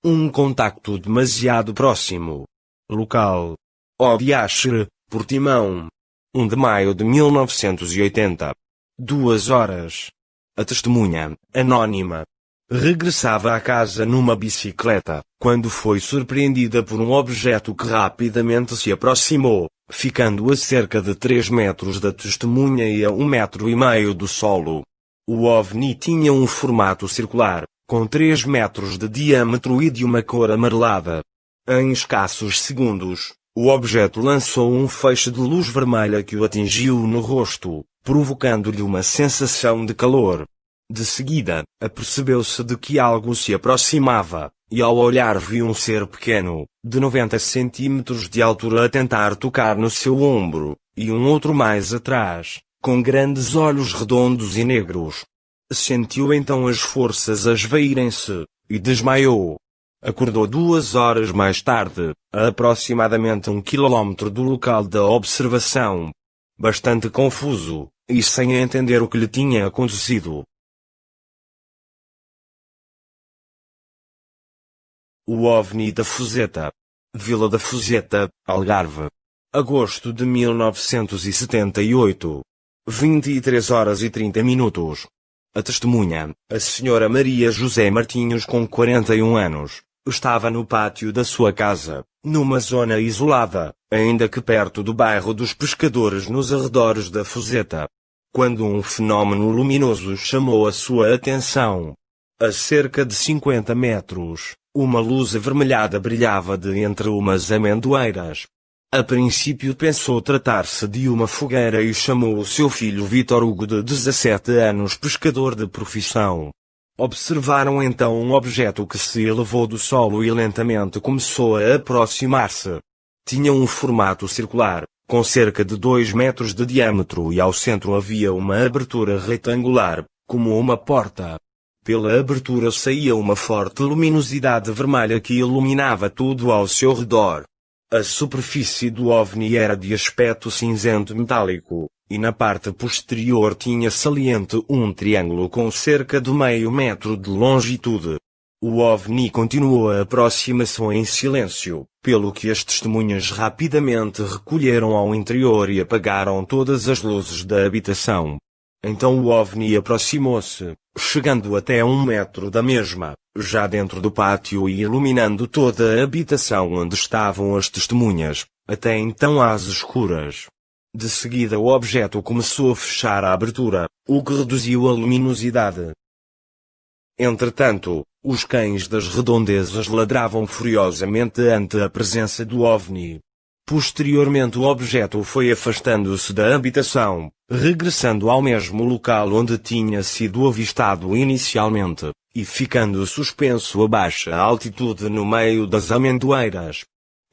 Um contacto demasiado próximo. Local: Obiasher, Portimão. 1 de maio de 1980. 2 horas. A testemunha, anônima, regressava à casa numa bicicleta, quando foi surpreendida por um objeto que rapidamente se aproximou, ficando a cerca de 3 metros da testemunha e a 1,5 metros do solo. O OVNI tinha um formato circular, com 3 metros de diâmetro e de uma cor amarelada. Em escassos segundos, o objeto lançou um feixe de luz vermelha que o atingiu no rosto, provocando-lhe uma sensação de calor. De seguida, apercebeu-se de que algo se aproximava, e ao olhar viu um ser pequeno, de 90 centímetros de altura a tentar tocar no seu ombro, e um outro mais atrás, com grandes olhos redondos e negros. Sentiu então as forças a esvaírem-se, e desmaiou. Acordou 2 horas mais tarde, a aproximadamente 1 quilômetro do local da observação. Bastante confuso, e sem entender o que lhe tinha acontecido. O OVNI da Fuseta. Vila da Fuseta, Algarve. Agosto de 1978. 23 horas e 30 minutos. A testemunha, a senhora Maria José Martinhos, com 41 anos, estava no pátio da sua casa, numa zona isolada, ainda que perto do bairro dos Pescadores nos arredores da Fuseta, quando um fenômeno luminoso chamou a sua atenção. A cerca de 50 metros, uma luz avermelhada brilhava de entre umas amendoeiras. A princípio pensou tratar-se de uma fogueira e chamou o seu filho Vítor Hugo, de 17 anos, pescador de profissão. Observaram então um objeto que se elevou do solo e lentamente começou a aproximar-se. Tinha um formato circular, com cerca de 2 metros de diâmetro, e ao centro havia uma abertura retangular, como uma porta. Pela abertura saía uma forte luminosidade vermelha que iluminava tudo ao seu redor. A superfície do OVNI era de aspecto cinzento metálico, e na parte posterior tinha saliente um triângulo com cerca de meio metro de longitude. O OVNI continuou a aproximação em silêncio, pelo que as testemunhas rapidamente recolheram ao interior e apagaram todas as luzes da habitação. Então o OVNI aproximou-se, chegando até 1 metro da mesma, já dentro do pátio e iluminando toda a habitação onde estavam as testemunhas, até então às escuras. De seguida o objeto começou a fechar a abertura, o que reduziu a luminosidade. Entretanto, os cães das redondezas ladravam furiosamente ante a presença do OVNI. Posteriormente o objeto foi afastando-se da habitação, regressando ao mesmo local onde tinha sido avistado inicialmente, e ficando suspenso a baixa altitude no meio das amendoeiras.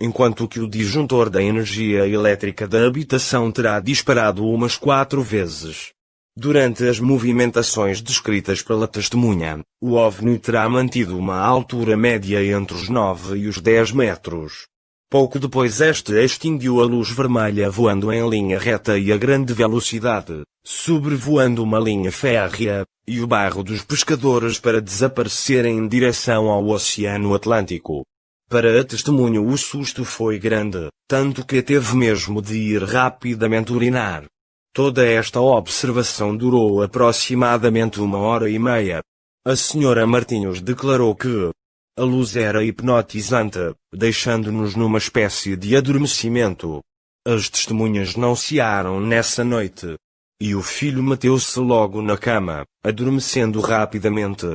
Enquanto que o disjuntor da energia elétrica da habitação terá disparado umas 4 vezes. Durante as movimentações descritas pela testemunha, o OVNI terá mantido uma altura média entre os 9 e os 10 metros. Pouco depois este extinguiu a luz vermelha voando em linha reta e a grande velocidade, sobrevoando uma linha férrea, e o bairro dos Pescadores para desaparecer em direção ao Oceano Atlântico. Para a testemunha o susto foi grande, tanto que teve mesmo de ir rapidamente urinar. Toda esta observação durou aproximadamente 1h30. A senhora Martinhos declarou que a luz era hipnotizante, deixando-nos numa espécie de adormecimento. As testemunhas não cearam nessa noite. E o filho meteu-se logo na cama, adormecendo rapidamente.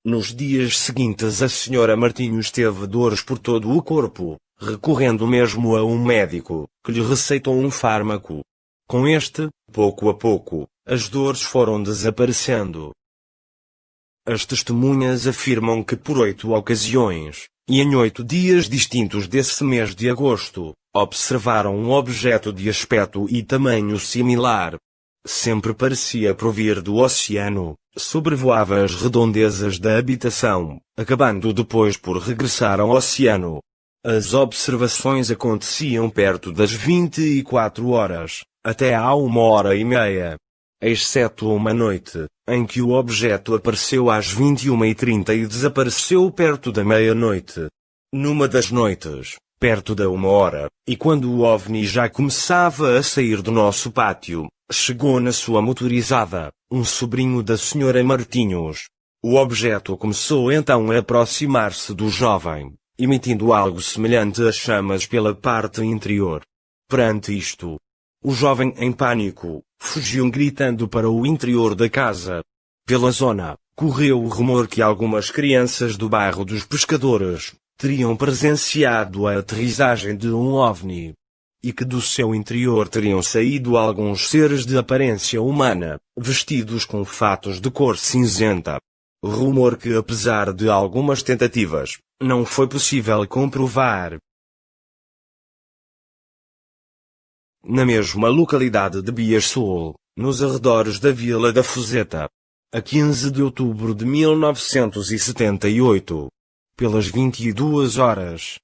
Nos dias seguintes a senhora Martinhos teve dores por todo o corpo, recorrendo mesmo a um médico, que lhe receitou um fármaco. Com este, pouco a pouco, as dores foram desaparecendo. As testemunhas afirmam que por 8 ocasiões, e em 8 dias distintos desse mês de agosto, observaram um objeto de aspecto e tamanho similar. sempre parecia provir do oceano, sobrevoava as redondezas da habitação, acabando depois por regressar ao oceano. As observações aconteciam perto das 24 horas, até à 1h30. Exceto uma noite, em que o objeto apareceu às 21h30 e desapareceu perto da meia-noite. Numa das noites, perto da 1h, e quando o OVNI já começava a sair do nosso pátio, chegou na sua motorizada, um sobrinho da senhora Martinhos. O objeto começou então a aproximar-se do jovem, emitindo algo semelhante a chamas pela parte interior. Perante isto, o jovem em pânico, fugiu gritando para o interior da casa. Pela zona, correu o rumor que algumas crianças do bairro dos Pescadores teriam presenciado a aterrissagem de um OVNI, e que do seu interior teriam saído alguns seres de aparência humana, vestidos com fatos de cor cinzenta. Rumor que, apesar de algumas tentativas, não foi possível comprovar. Na mesma localidade de Bias Sul, nos arredores da Vila da Fuzeta, a 15 de outubro de 1978, pelas 22 horas,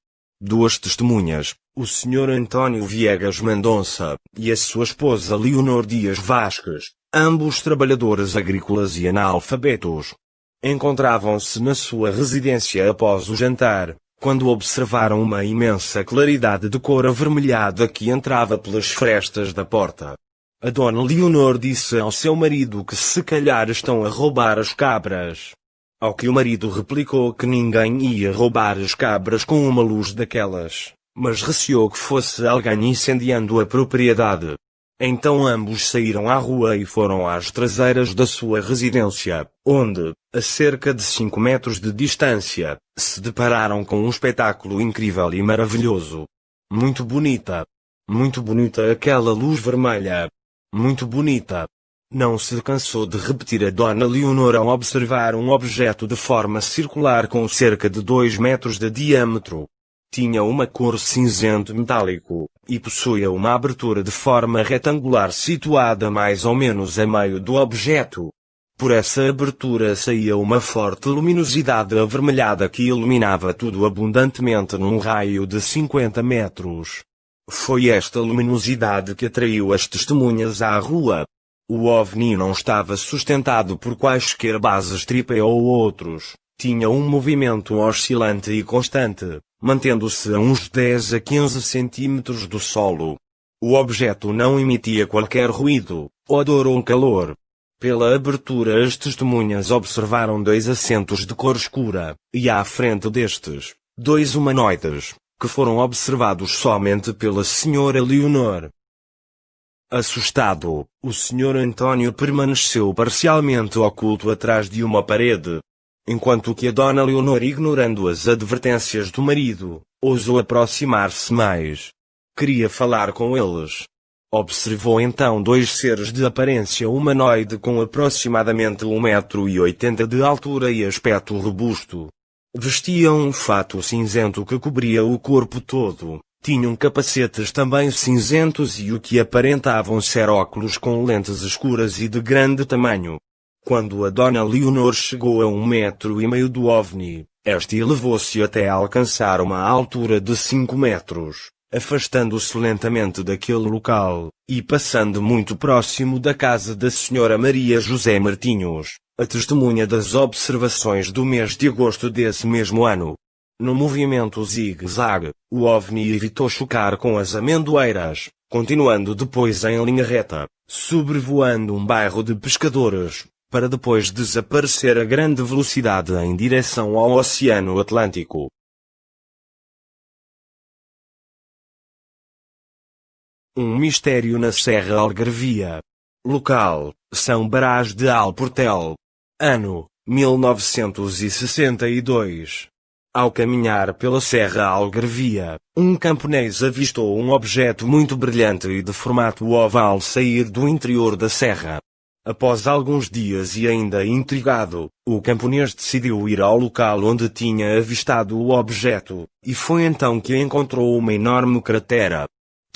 duas testemunhas, o Sr. António Viegas Mendonça e a sua esposa Leonor Dias Vasques, ambos trabalhadores agrícolas e analfabetos, encontravam-se na sua residência após o jantar, quando observaram uma imensa claridade de cor avermelhada que entrava pelas frestas da porta. A dona Leonor disse ao seu marido que se calhar estão a roubar as cabras. Ao que o marido replicou que ninguém ia roubar as cabras com uma luz daquelas, mas receou que fosse alguém incendiando a propriedade. Então ambos saíram à rua e foram às traseiras da sua residência, onde, a cerca de 5 metros de distância, se depararam com um espetáculo incrível e maravilhoso. Muito bonita aquela luz vermelha. Muito bonita. Não se cansou de repetir a dona Leonor ao observar um objeto de forma circular com cerca de 2 metros de diâmetro. Tinha uma cor cinzento metálico, e possuía uma abertura de forma retangular situada mais ou menos a meio do objeto. Por essa abertura saía uma forte luminosidade avermelhada que iluminava tudo abundantemente num raio de 50 metros. Foi esta luminosidade que atraiu as testemunhas à rua. O OVNI não estava sustentado por quaisquer bases tripé ou outros, tinha um movimento oscilante e constante, mantendo-se a uns 10 a 15 centímetros do solo. O objeto não emitia qualquer ruído, odor ou calor. Pela abertura as testemunhas observaram 2 assentos de cor escura, e à frente destes, 2 humanoides, que foram observados somente pela senhora Leonor. Assustado, o Sr. Antônio permaneceu parcialmente oculto atrás de uma parede, enquanto que a dona Leonor, ignorando as advertências do marido, ousou aproximar-se mais. Queria falar com eles. Observou então 2 seres de aparência humanoide com aproximadamente 1,80 m de altura e aspecto robusto. Vestiam um fato cinzento que cobria o corpo todo. Tinham capacetes também cinzentos e o que aparentavam ser óculos com lentes escuras e de grande tamanho. Quando a dona Leonor chegou a 1,5 m do OVNI, este elevou-se até alcançar uma altura de 5 metros, afastando-se lentamente daquele local, e passando muito próximo da casa da senhora Maria José Martinhos, a testemunha das observações do mês de agosto desse mesmo ano. No movimento zigue-zague, o OVNI evitou chocar com as amendoeiras, continuando depois em linha reta, sobrevoando um bairro de pescadores, para depois desaparecer a grande velocidade em direção ao Oceano Atlântico. Um mistério na Serra Algarvia. Local: São Brás de Alportel. Ano: 1962. Ao caminhar pela Serra Algarvia, um camponês avistou um objeto muito brilhante e de formato oval sair do interior da serra. Após alguns dias e ainda intrigado, o camponês decidiu ir ao local onde tinha avistado o objeto, e foi então que encontrou uma enorme cratera.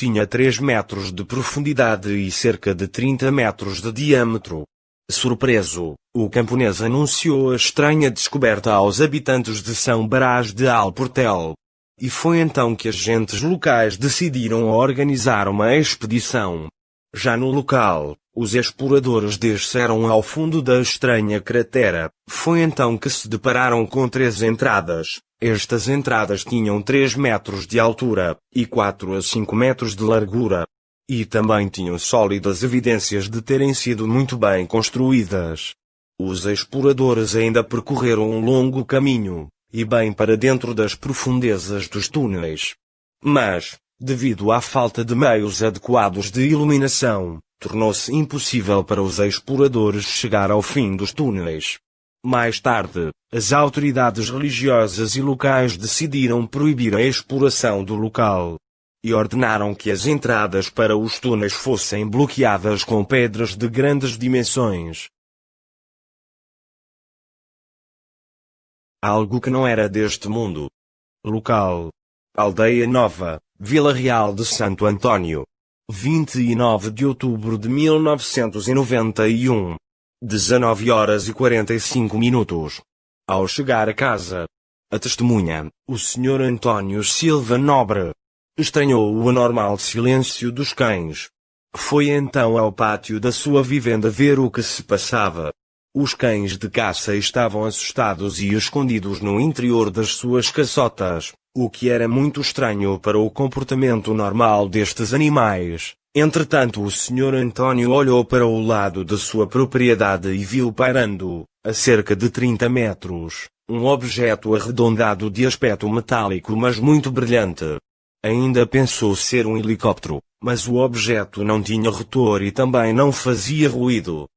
Tinha 3 metros de profundidade e cerca de 30 metros de diâmetro. Surpreso, o camponês anunciou a estranha descoberta aos habitantes de São Brás de Alportel. E foi então que agentes locais decidiram organizar uma expedição. Já no local, os exploradores desceram ao fundo da estranha cratera. Foi então que se depararam com 3 entradas. Estas entradas tinham 3 metros de altura, e 4 a 5 metros de largura. E também tinham sólidas evidências de terem sido muito bem construídas. Os exploradores ainda percorreram um longo caminho, e bem para dentro das profundezas dos túneis. Mas, devido à falta de meios adequados de iluminação, tornou-se impossível para os exploradores chegar ao fim dos túneis. Mais tarde, as autoridades religiosas e locais decidiram proibir a exploração do local. E ordenaram que as entradas para os túneis fossem bloqueadas com pedras de grandes dimensões. Algo que não era deste mundo. Local: Aldeia Nova, Vila Real de Santo Antônio. 29 de outubro de 1991. 19 horas e 45 minutos. Ao chegar a casa, a testemunha, o Sr. Antônio Silva Nobre, estranhou o anormal silêncio dos cães. Foi então ao pátio da sua vivenda ver o que se passava. Os cães de caça estavam assustados e escondidos no interior das suas caçotas, o que era muito estranho para o comportamento normal destes animais. Entretanto, o Sr. Antônio olhou para o lado de sua propriedade e viu pairando, a cerca de 30 metros, um objeto arredondado de aspecto metálico mas muito brilhante. Ainda pensou ser um helicóptero, mas o objeto não tinha rotor e também não fazia ruído.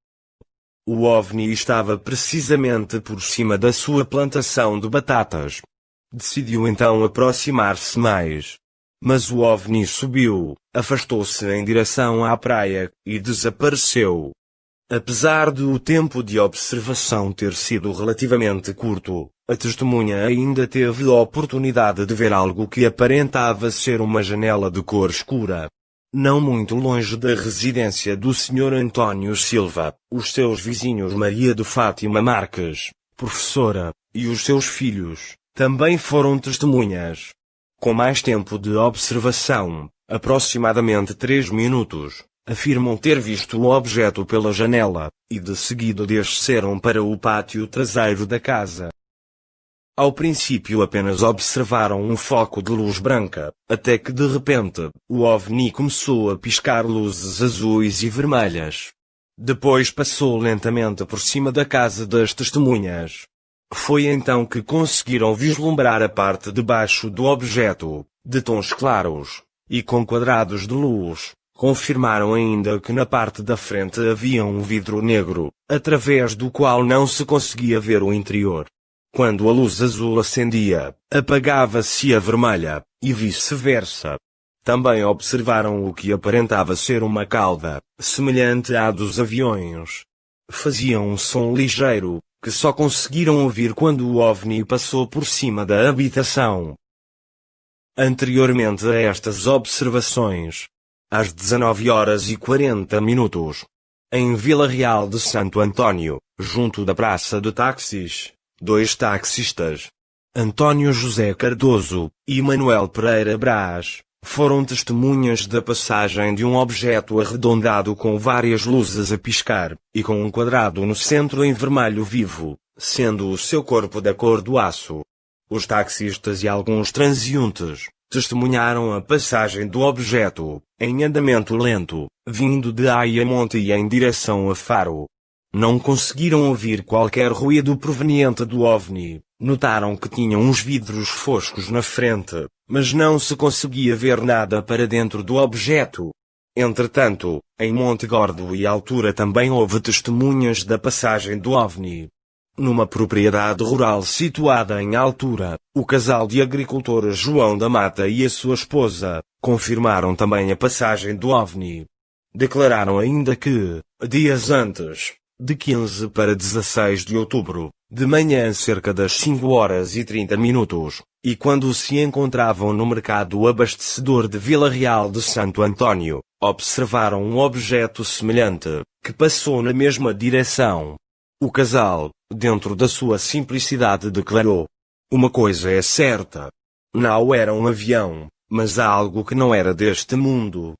O OVNI estava precisamente por cima da sua plantação de batatas. Decidiu então aproximar-se mais. Mas o OVNI subiu, afastou-se em direção à praia, e desapareceu. Apesar de o tempo de observação ter sido relativamente curto, a testemunha ainda teve a oportunidade de ver algo que aparentava ser uma janela de cor escura. Não muito longe da residência do Sr. Antônio Silva, os seus vizinhos Maria de Fátima Marques, professora, e os seus filhos, também foram testemunhas. Com mais tempo de observação, aproximadamente 3 minutos, afirmam ter visto o objeto pela janela, e de seguida desceram para o pátio traseiro da casa. Ao princípio apenas observaram um foco de luz branca, até que de repente, o OVNI começou a piscar luzes azuis e vermelhas. Depois passou lentamente por cima da casa das testemunhas. Foi então que conseguiram vislumbrar a parte de baixo do objeto, de tons claros, e com quadrados de luz. Confirmaram ainda que na parte da frente havia um vidro negro, através do qual não se conseguia ver o interior. Quando a luz azul acendia, apagava-se a vermelha, e vice-versa. Também observaram o que aparentava ser uma cauda, semelhante à dos aviões. Fazia um som ligeiro, que só conseguiram ouvir quando o OVNI passou por cima da habitação. Anteriormente a estas observações, às 19 horas e 40 minutos, em Vila Real de Santo Antônio, junto da praça de táxis, 2 taxistas, Antônio José Cardoso e Manuel Pereira Brás, foram testemunhas da passagem de um objeto arredondado com várias luzes a piscar, e com um quadrado no centro em vermelho vivo, sendo o seu corpo da cor do aço. Os taxistas e alguns transeuntes testemunharam a passagem do objeto, em andamento lento, vindo de Ayamonte e em direção a Faro. Não conseguiram ouvir qualquer ruído proveniente do OVNI, notaram que tinha uns vidros foscos na frente, mas não se conseguia ver nada para dentro do objeto. Entretanto, em Monte Gordo e altura também houve testemunhas da passagem do OVNI. Numa propriedade rural situada em altura, o casal de agricultores João da Mata e a sua esposa, confirmaram também a passagem do OVNI. Declararam ainda que, dias antes, de 15 para 16 de outubro, de manhã cerca das 5h30, e quando se encontravam no mercado abastecedor de Vila Real de Santo Antônio, observaram um objeto semelhante, que passou na mesma direção. O casal, dentro da sua simplicidade, declarou: "Uma coisa é certa. Não era um avião, mas algo que não era deste mundo."